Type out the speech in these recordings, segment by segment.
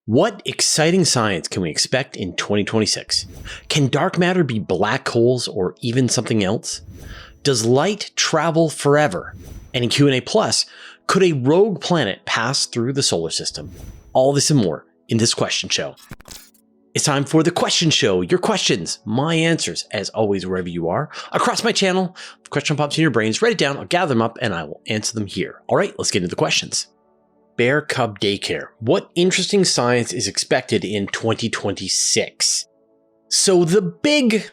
What exciting science can we expect in 2026? Can dark matter be black holes or even something else? Does light travel forever? And in Q&A Plus, could a rogue planet pass through the solar system? All this and more in this question show. It's time for the question show. Your questions, my answers, as always, wherever you are. Across my channel, if a question pops in your brains, write it down, I'll gather them up, and I will answer them here. All right, let's get into the questions. Bear Cub Daycare. What interesting science is expected in 2026? So the big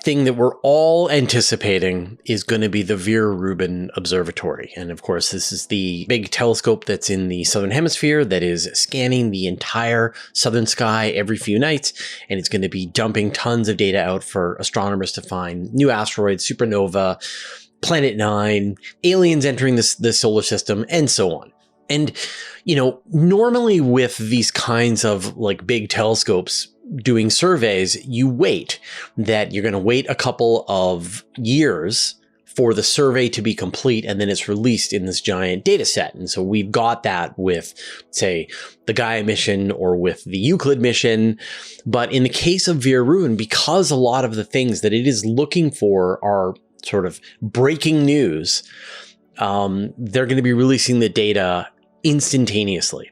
thing that we're all anticipating is going to be the Vera Rubin Observatory. And of course, this is the big telescope that's in the southern hemisphere that is scanning the entire southern sky every few nights. And it's going to be dumping tons of data out for astronomers to find new asteroids, supernova, Planet 9, aliens entering the solar system, and so on. And, normally with these kinds of like big telescopes doing surveys, you wait that you're going to wait a couple of years for the survey to be complete, and then it's released in this giant data set. And so we've got that with, say, the Gaia mission or with the Euclid mission. But in the case of Vera Rubin, because a lot of the things that it is looking for are sort of breaking news, they're going to be releasing the data instantaneously.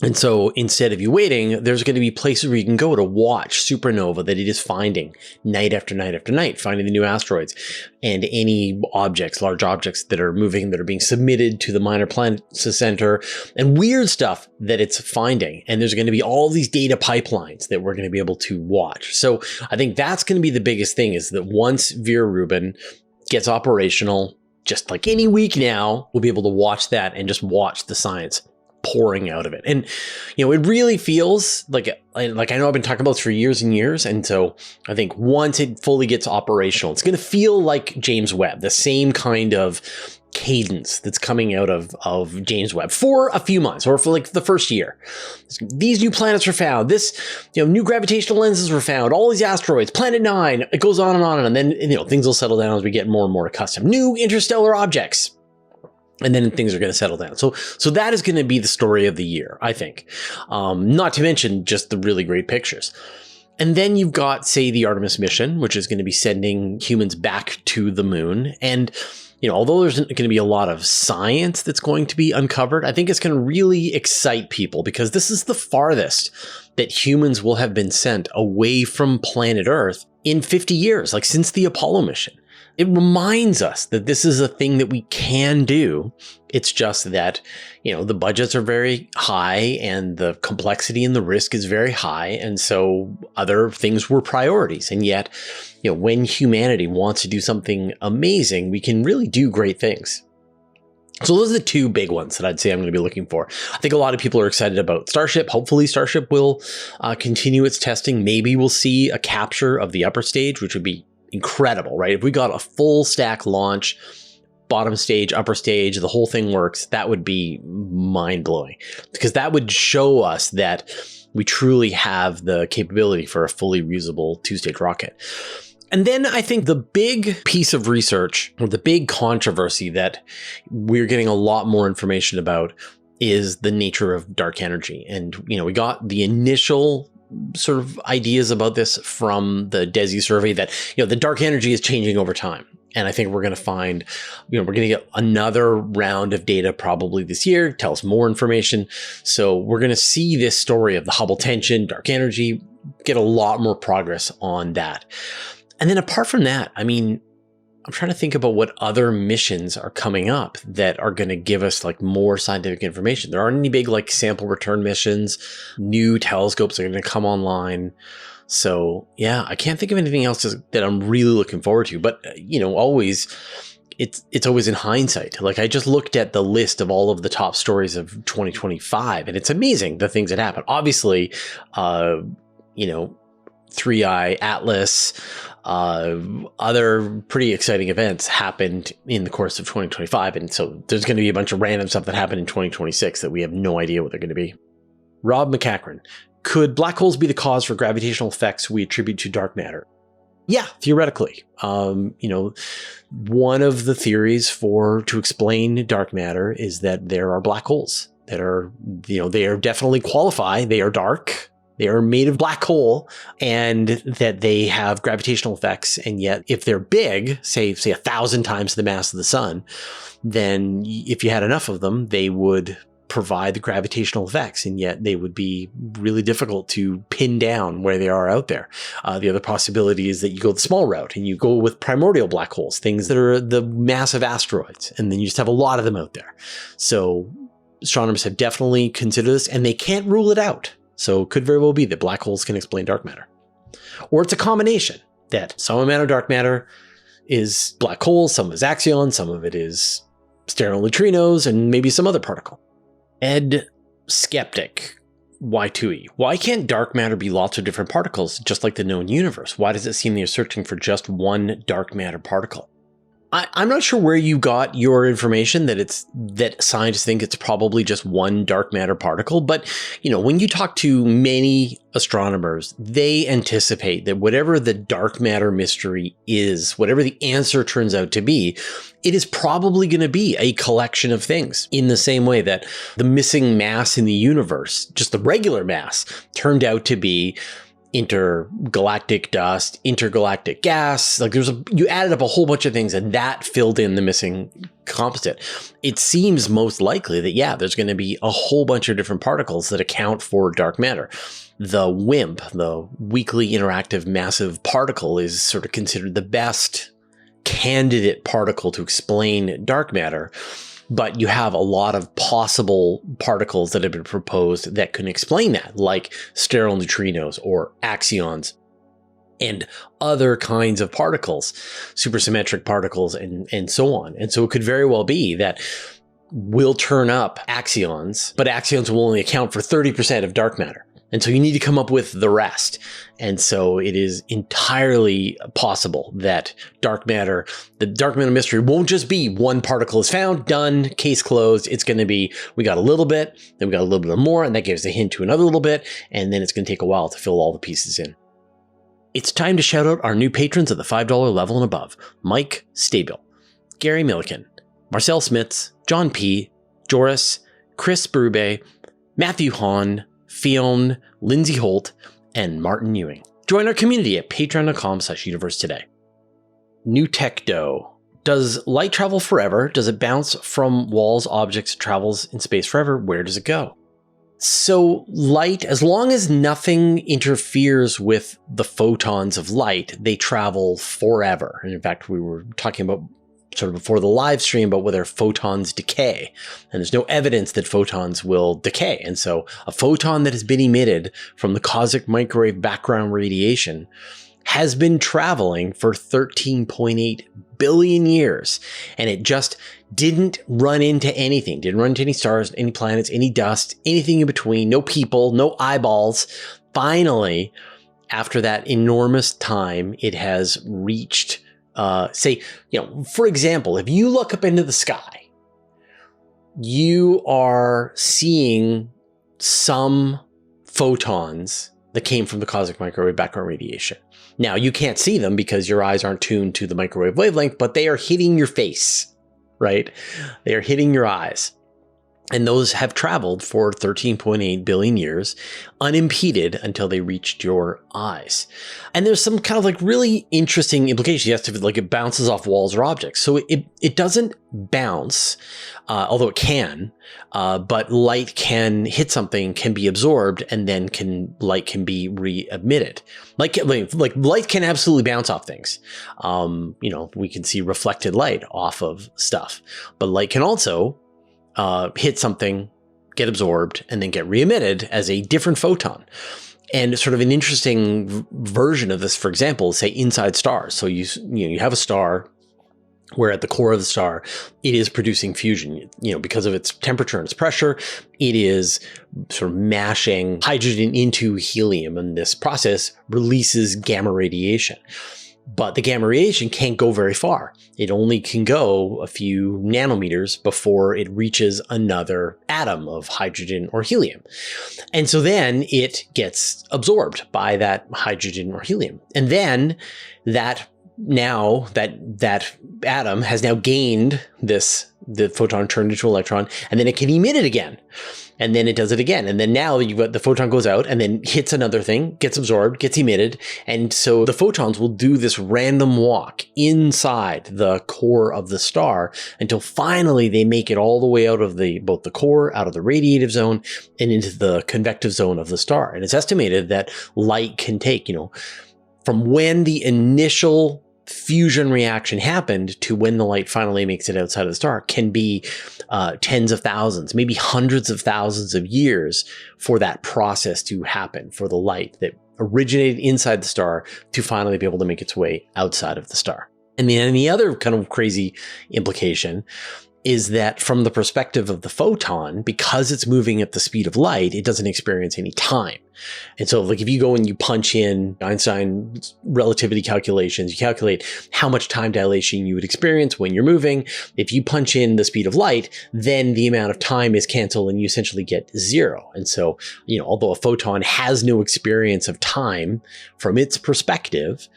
And so instead of you waiting, there's going to be places where you can go to watch supernova that it is finding night after night after night, finding the new asteroids and any objects, large objects that are moving, that are being submitted to the Minor Planets Center, and weird stuff that it's finding. And there's going to be all these data pipelines that we're going to be able to watch. So I think that's going to be the biggest thing, is that once Vera Rubin gets operational, just like any week now, we'll be able to watch that and just watch the science pouring out of it. And, it really feels like I know I've been talking about this for years and years. And so I think once it fully gets operational, it's going to feel like James Webb, the same kind of cadence that's coming out of James Webb for a few months, or for like the first year. These new planets were found, this, new gravitational lenses were found, all these asteroids, Planet 9, it goes on, and then, things will settle down as we get more and more accustomed. New interstellar objects. And then things are going to settle down. So that is going to be the story of the year, I think. Not to mention just the really great pictures. And then you've got, say, the Artemis mission, which is going to be sending humans back to the moon. And, although there's going to be a lot of science that's going to be uncovered, I think it's going to really excite people, because this is the farthest that humans will have been sent away from planet Earth in 50 years, like since the Apollo mission. It reminds us that this is a thing that we can do. It's just that, the budgets are very high and the complexity and the risk is very high. And so other things were priorities. And yet, when humanity wants to do something amazing, we can really do great things. So those are the two big ones that I'd say I'm going to be looking for. I think a lot of people are excited about Starship. Hopefully Starship will continue its testing. Maybe we'll see a capture of the upper stage, which would be incredible, right? If we got a full stack launch, bottom stage, upper stage, the whole thing works, that would be mind-blowing, because that would show us that we truly have the capability for a fully reusable two-stage rocket. And then I think the big piece of research, or the big controversy that we're getting a lot more information about, is the nature of dark energy. And, we got the initial sort of ideas about this from the DESI survey that, the dark energy is changing over time. And I think we're going to find, we're going to get another round of data probably this year, tell us more information. So we're going to see this story of the Hubble tension, dark energy, get a lot more progress on that. And then apart from that, I'm trying to think about what other missions are coming up that are going to give us like more scientific information. There aren't any big like sample return missions. New telescopes are going to come online. So yeah, I can't think of anything else that I'm really looking forward to. But always, it's always in hindsight. Like I just looked at the list of all of the top stories of 2025, and it's amazing the things that happen. Obviously, 3i Atlas, other pretty exciting events happened in the course of 2025. And so there's going to be a bunch of random stuff that happened in 2026 that we have no idea what they're going to be. Rob McCachran, could black holes be the cause for gravitational effects we attribute to dark matter? Yeah, theoretically. One of the theories to explain dark matter is that there are black holes that are, they are definitely qualify. They are dark. They are made of black coal, and that they have gravitational effects. And yet if they're big, say 1,000 times the mass of the sun, then if you had enough of them, they would provide the gravitational effects, and yet they would be really difficult to pin down where they are out there. The other possibility is that you go the small route and you go with primordial black holes, things that are the massive asteroids, and then you just have a lot of them out there. So astronomers have definitely considered this, and they can't rule it out. So it could very well be that black holes can explain dark matter. Or it's a combination, that some amount of dark matter is black holes, some of it is axions, some of it is sterile neutrinos, and maybe some other particle. Ed Skeptic, Y2E. Why can't dark matter be lots of different particles, just like the known universe? Why does it seem they're searching for just one dark matter particle? I'm not sure where you got your information that scientists think it's probably just one dark matter particle. But, when you talk to many astronomers, they anticipate that whatever the dark matter mystery is, whatever the answer turns out to be, it is probably going to be a collection of things, in the same way that the missing mass in the universe, just the regular mass, turned out to be intergalactic dust, intergalactic gas. Like you added up a whole bunch of things, and that filled in the missing composite. It seems most likely that, there's going to be a whole bunch of different particles that account for dark matter. The WIMP, the weakly interactive massive particle, is sort of considered the best candidate particle to explain dark matter. But you have a lot of possible particles that have been proposed that can explain that, like sterile neutrinos or axions and other kinds of particles, supersymmetric particles, and so on. And so it could very well be that we'll turn up axions, but axions will only account for 30% of dark matter. And so you need to come up with the rest. And so it is entirely possible that the dark matter mystery won't just be one particle is found, done, case closed. It's going to be, we got a little bit, then we got a little bit more, and that gives a hint to another little bit. And then it's going to take a while to fill all the pieces in. It's time to shout out our new patrons at the $5 level and above: Mike Stabil, Gary Milliken, Marcel Smits, John P., Joris, Chris Brube, Matthew Hahn, Fionn, Lindsay Holt, and Martin Ewing. Join our community at patreon.com/universetoday. New Tech Doe. Does light travel forever? Does it bounce from walls, objects, travels in space forever? Where does it go? So light, as long as nothing interferes with the photons of light, they travel forever. And in fact, we were talking about sort of before the live stream about whether photons decay, and there's no evidence that photons will decay. And so a photon that has been emitted from the cosmic microwave background radiation has been traveling for 13.8 billion years, and it just didn't run into anything, didn't run into any stars, any planets, any dust, anything in between, no people, no eyeballs. Finally, after that enormous time, it has reached for example, if you look up into the sky, you are seeing some photons that came from the cosmic microwave background radiation. Now, you can't see them because your eyes aren't tuned to the microwave wavelength, but they are hitting your face, right? They are hitting your eyes. And those have traveled for 13.8 billion years unimpeded until they reached your eyes. And there's some kind of like really interesting implications. Yes, if it bounces off walls or objects. So it doesn't bounce, although it can, but light can hit something, can be absorbed, and then light can be re-emitted. Like light can absolutely bounce off things. We can see reflected light off of stuff, but light can also hit something, get absorbed, and then get re-emitted as a different photon. And sort of an interesting version of this, for example, is, say, inside stars. So you have a star where at the core of the star, it is producing fusion. Because of its temperature and its pressure, it is sort of mashing hydrogen into helium, and this process releases gamma radiation. But the gamma radiation can't go very far. It only can go a few nanometers before it reaches another atom of hydrogen or helium. And so then it gets absorbed by that hydrogen or helium. And then that now that atom has now gained the photon turned into an electron, and then it can emit it again. And then it does it again. And then now you've got the photon goes out and then hits another thing, gets absorbed, gets emitted. And so the photons will do this random walk inside the core of the star until finally they make it all the way out of both the core, out of the radiative zone, and into the convective zone of the star. And it's estimated that light can take, from when the initial fusion reaction happened to when the light finally makes it outside of the star can be tens of thousands, maybe hundreds of thousands of years for that process to happen, for the light that originated inside the star to finally be able to make its way outside of the star. And then the other kind of crazy implication is that from the perspective of the photon, because it's moving at the speed of light, it doesn't experience any time. And so like if you go and you punch in Einstein's relativity calculations, you calculate how much time dilation you would experience when you're moving. If you punch in the speed of light, then the amount of time is canceled and you essentially get zero. And so, although a photon has no experience of time from its perspective,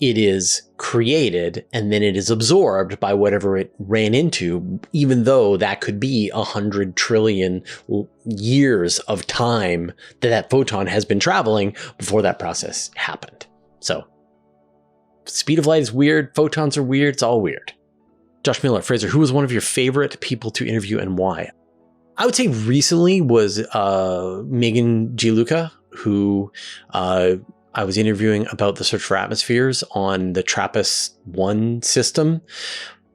it is created and then it is absorbed by whatever it ran into, even though that could be 100 trillion years of time that photon has been traveling before that process happened. So speed of light is weird. Photons are weird. It's all weird. Josh Miller, Fraser, who was one of your favorite people to interview and why? I would say recently was Megan G. Luca, who I was interviewing about the search for atmospheres on the TRAPPIST-1 system.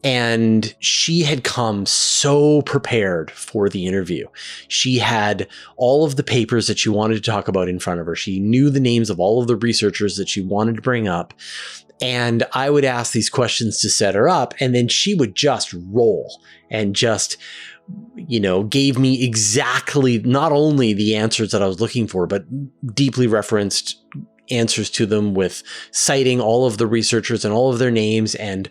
And she had come so prepared for the interview. She had all of the papers that she wanted to talk about in front of her. She knew the names of all of the researchers that she wanted to bring up. And I would ask these questions to set her up, and then she would just roll and just gave me exactly not only the answers that I was looking for, but deeply referenced answers to them with citing all of the researchers and all of their names and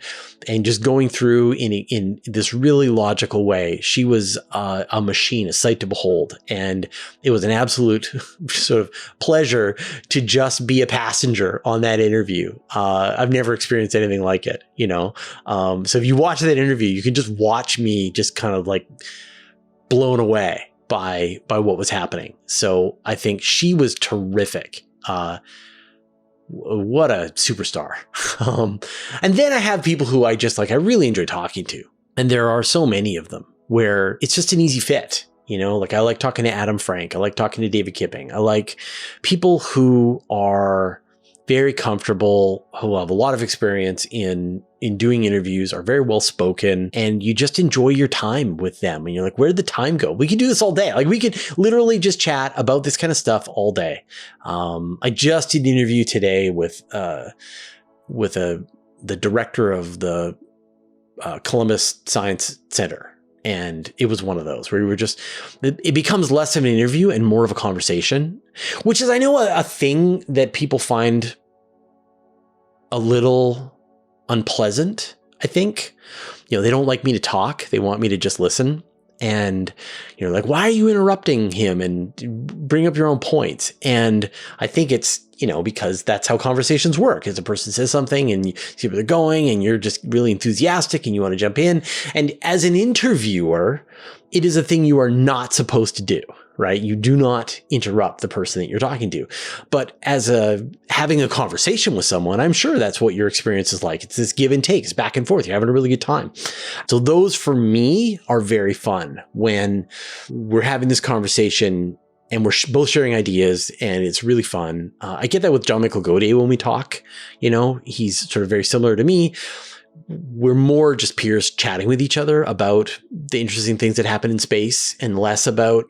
just going through in this really logical way. She was a machine, a sight to behold. And it was an absolute sort of pleasure to just be a passenger on that interview. I've never experienced anything like it, So if you watch that interview, you can just watch me just kind of like blown away by what was happening. So I think she was terrific. What a superstar. And then I have people who I really enjoy talking to. And there are so many of them where it's just an easy fit. I like talking to Adam Frank. I like talking to David Kipping. I like people who are very comfortable, who have a lot of experience in doing interviews, are very well spoken, and you just enjoy your time with them. And you're like, where did the time go? We could do this all day. Like we could literally just chat about this kind of stuff all day. I just did an interview today with the director of the Columbus Science Center. And it was one of those where we were it becomes less of an interview and more of a conversation, which is, I know, a thing that people find a little unpleasant, I think. They don't like me to talk. They want me to just listen. And like, why are you interrupting him and bring up your own points? And I think it's, because that's how conversations work. As a person says something and you see where they're going and you're just really enthusiastic and you want to jump in. And as an interviewer, it is a thing you are not supposed to do, right? You do not interrupt the person that you're talking to. But as having a conversation with someone, I'm sure that's what your experience is like. It's this give and take, it's back and forth. You're having a really good time. So those for me are very fun when we're having this conversation and we're both sharing ideas and it's really fun. I get that with John Michael Gaudier when we talk. He's sort of very similar to me. We're more just peers chatting with each other about the interesting things that happen in space and less about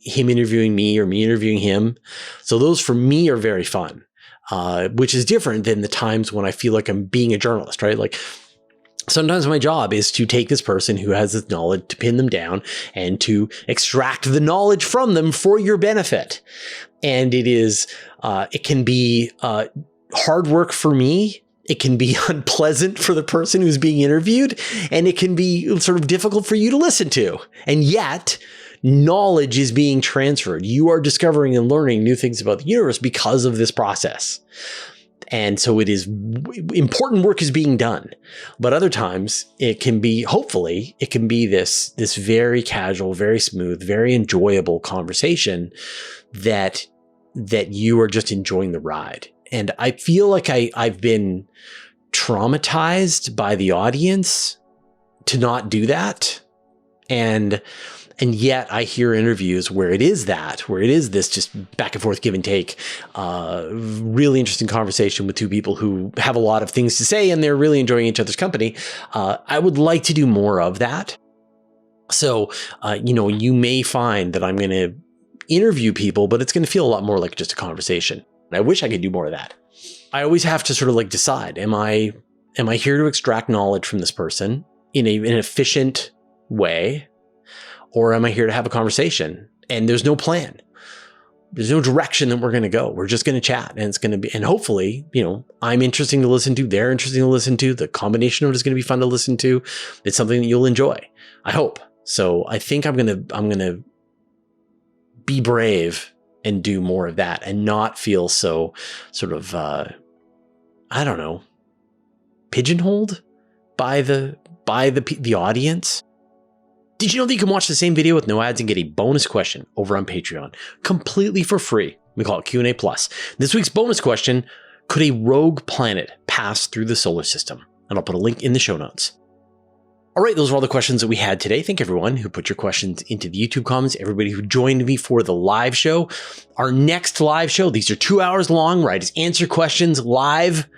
him interviewing me or me interviewing him. So those for me are very fun, which is different than the times when I feel like I'm being a journalist, right? Like sometimes my job is to take this person who has this knowledge, to pin them down and to extract the knowledge from them for your benefit. And it can be hard work for me. It can be unpleasant for the person who's being interviewed, and it can be sort of difficult for you to listen to. And yet, knowledge is being transferred. You are discovering and learning new things about the universe because of this process. And so it is important work is being done. But other times it can be, hopefully, it can be this very casual, very smooth, very enjoyable conversation that you are just enjoying the ride. And I feel like I've been traumatized by the audience to not do that. And yet I hear interviews where it is this just back and forth, give and take, really interesting conversation with two people who have a lot of things to say and they're really enjoying each other's company. I would like to do more of that. So, you may find that I'm going to interview people, but it's going to feel a lot more like just a conversation. And I wish I could do more of that. I always have to sort of like decide, am I here to extract knowledge from this person in an efficient way? Or am I here to have a conversation? And there's no plan. There's no direction that we're going to go. We're just going to chat, and it's going to be, and hopefully, I'm interesting to listen to. They're interesting to listen to. The combination of it is going to be fun to listen to. It's something that you'll enjoy. I hope. So I think I'm going to be brave and do more of that and not feel so sort of, pigeonholed by the audience. Did you know that you can watch the same video with no ads and get a bonus question over on Patreon completely for free? We call it Q&A Plus. This week's bonus question: could a rogue planet pass through the solar system? And I'll put a link in the show notes. All right, those are all the questions that we had today. Thank everyone who put your questions into the YouTube comments, everybody who joined me for the live show. Our next live show, these are 2 hours long, where I just answer questions live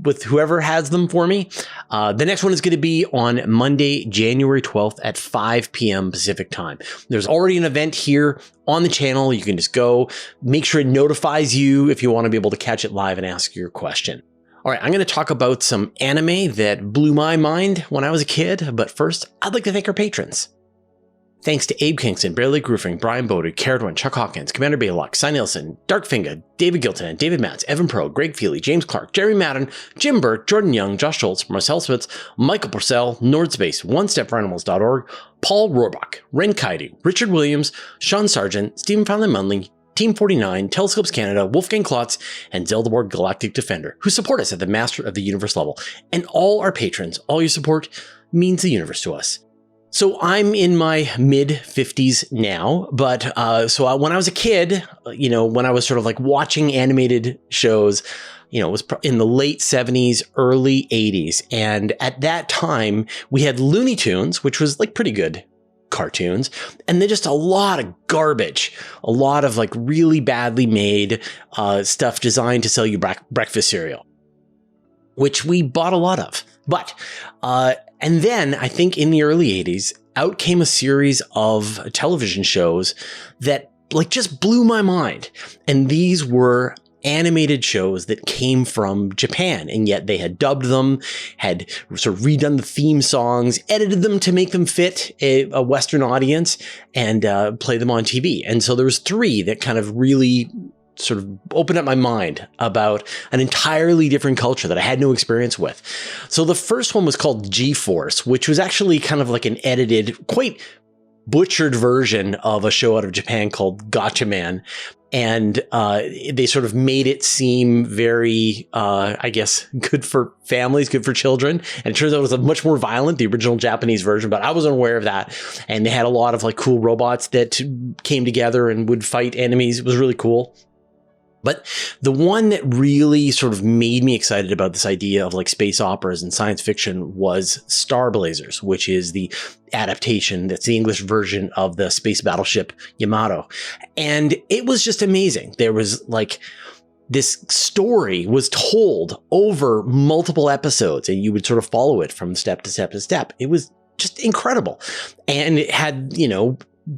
with whoever has them for me. The next one is going to be on Monday, January 12th at 5 p.m. Pacific time. There's already an event here on the channel. You can just go, make sure it notifies you if you want to be able to catch it live and ask your question. All right, I'm going to talk about some anime that blew my mind when I was a kid. But first, I'd like to thank our patrons. Thanks to Abe Kingston, Bear Lake Roofing, Brian Boder, Caradwin, Chuck Hawkins, Commander Baylock, Cy Nielsen, Darkfinger, David Gilton, David Matz, Evan Pro, Greg Feely, James Clark, Jerry Madden, Jim Burke, Jordan Young, Josh Schultz, Marcel Spitz, Michael Purcell, Nordspace, OneStepForAnimals.org, Paul Rohrbach, Ren Kaidu, Richard Williams, Sean Sargent, Stephen Fowler Munley, Team 49, Telescopes Canada, Wolfgang Klotz, and Zeldaborg Galactic Defender, who support us at the Master of the Universe level. And all our patrons, all your support means the universe to us. So I'm in my mid 50s now, but when I was a kid, when I was sort of like watching animated shows, it was in the late 70s, early 80s. And at that time, we had Looney Tunes, which was like pretty good cartoons, and then just a lot of garbage, a lot of like really badly made stuff designed to sell you breakfast cereal, which we bought a lot of. But and then I think in the early 80s, out came a series of television shows that like just blew my mind. And these were animated shows that came from Japan, and yet they had dubbed them, had sort of redone the theme songs, edited them to make them fit a Western audience, and play them on TV. And so there was 3 that kind of really sort of opened up my mind about an entirely different culture that I had no experience with. So the first one was called G-Force, which was actually kind of like an edited, quite butchered version of a show out of Japan called Gatchaman. And they sort of made it seem very, I guess, good for families, good for children. And it turns out it was a much more violent, the original Japanese version, but I wasn't aware of that. And they had a lot of like cool robots that came together and would fight enemies. It was really cool. But the one that really sort of made me excited about this idea of like space operas and science fiction was Star Blazers, which is the adaptation that's the English version of the space battleship Yamato. And it was just amazing. There was like this story was told over multiple episodes, and you would sort of follow it from step to step to step. It was just incredible. And it had,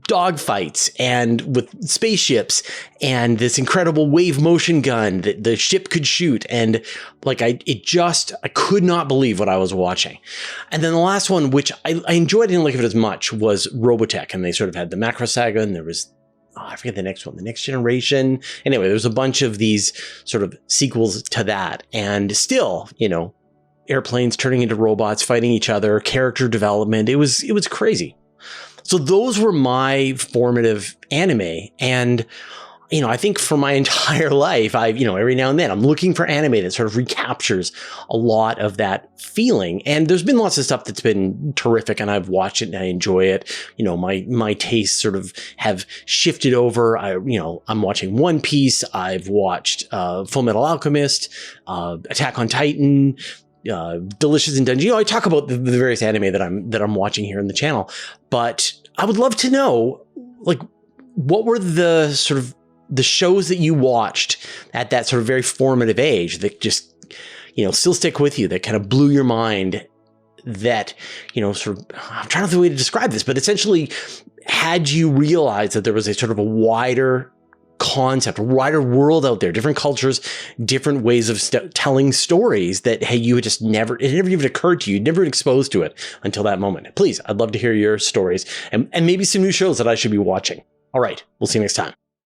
dogfights and with spaceships and this incredible wave motion gun that the ship could shoot. And like, I could not believe what I was watching. And then the last one, which I enjoyed, I didn't like it as much, was Robotech. And they sort of had the Macro Saga, and there was, I forget the next one, the Next Generation. Anyway, there's a bunch of these sort of sequels to that. And still, airplanes turning into robots, fighting each other, character development. It was crazy. So those were my formative anime. And I think for my entire life, every now and then I'm looking for anime that sort of recaptures a lot of that feeling. And there's been lots of stuff that's been terrific, and I've watched it and I enjoy it. My tastes sort of have shifted over. I'm watching One Piece. I've watched Full Metal Alchemist, Attack on Titan, Delicious in Dungeon. I talk about the various anime that I'm watching here in the channel, but I would love to know, like, what were the sort of the shows that you watched at that sort of very formative age that just, still stick with you, that kind of blew your mind, that, sort of, I'm trying to think of a way to describe this, but essentially had you realize that there was a sort of a wider concept, a wider world out there, different cultures, different ways of telling stories that, hey, it never even occurred to you, never been exposed to it until that moment. Please, I'd love to hear your stories and maybe some new shows that I should be watching. All right, we'll see you next time.